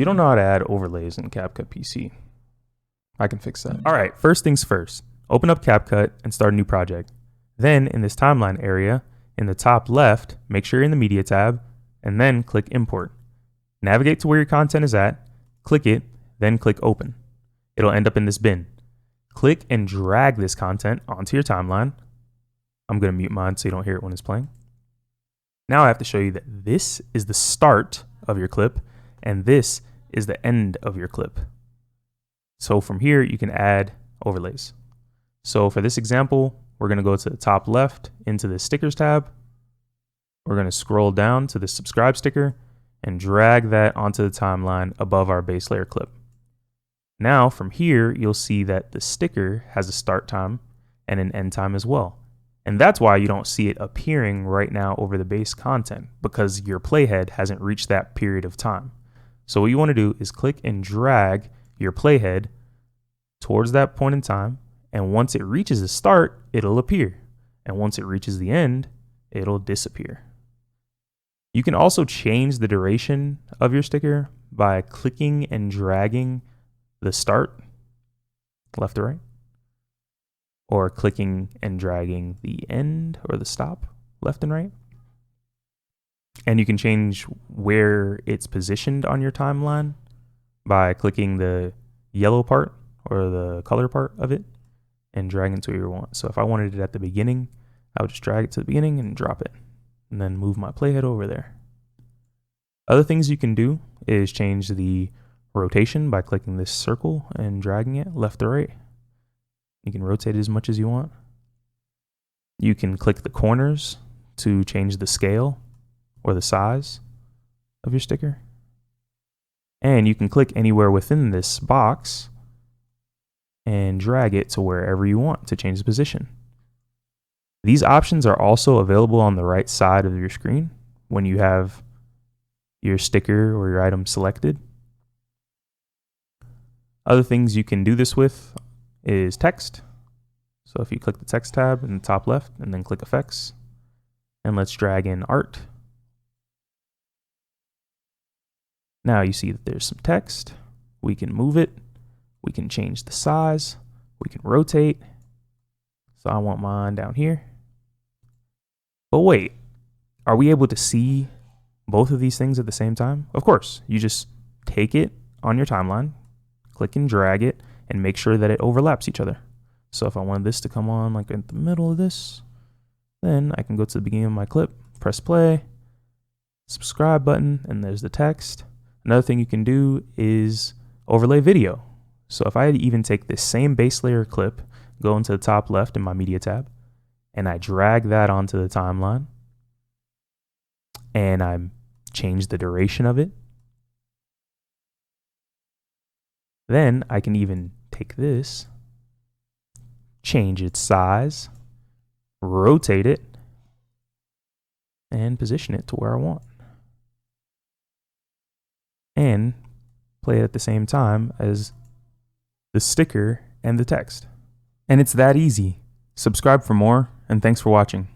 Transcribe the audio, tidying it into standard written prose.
You don't know how to add overlays in CapCut PC. I can fix that. All right, first things first. Open up CapCut and start a new project. Then in this timeline area, in the top left, make sure you're in the Media tab, and then click Import. Navigate to where your content is at, click it, then click Open. It'll end up in this bin. Click and drag this content onto your timeline. I'm going to mute mine so you don't hear it when it's playing. Now I have to show you that this is the start of your clip, and this is the end of your clip. So from here, you can add overlays. So for this example, we're going to go to the top left into the stickers tab. We're going to scroll down to the subscribe sticker and drag that onto the timeline above our base layer clip. Now from here, you'll see that the sticker has a start time and an end time as well. And that's why you don't see it appearing right now over the base content, because your playhead hasn't reached that period of time. So what you want to do is click and drag your playhead towards that point in time. And once it reaches the start, it'll appear. And once it reaches the end, it'll disappear. You can also change the duration of your sticker by clicking and dragging the start left to right, or clicking and dragging the end or the stop left and right. And you can change where it's positioned on your timeline by clicking the yellow part or the color part of it and dragging it to where you want. So if I wanted it at the beginning, I would just drag it to the beginning and drop it, and then move my playhead over there. Other things you can do is change the rotation by clicking this circle and dragging it left to right. You can rotate it as much as you want. You can click the corners to change the scale or the size of your sticker. And you can click anywhere within this box and drag it to wherever you want to change the position. These options are also available on the right side of your screen when you have your sticker or your item selected. Other things you can do this with is text. So if you click the text tab in the top left and then click effects, and let's drag in art. Now you see that there's some text. We can move it. We can change the size. We can rotate. So I want mine down here. But wait, are we able to see both of these things at the same time? Of course, you just take it on your timeline, click and drag it, and make sure that it overlaps each other. So if I wanted this to come on like in the middle of this, then I can go to the beginning of my clip, press play, subscribe button, and there's the text. Another thing you can do is overlay video. So if I even take this same base layer clip, go into the top left in my media tab, and I drag that onto the timeline, and I change the duration of it, then I can even take this, change its size, rotate it, and position it to where I want. And play it at the same time as the sticker and the text. And it's that easy. Subscribe for more, and thanks for watching.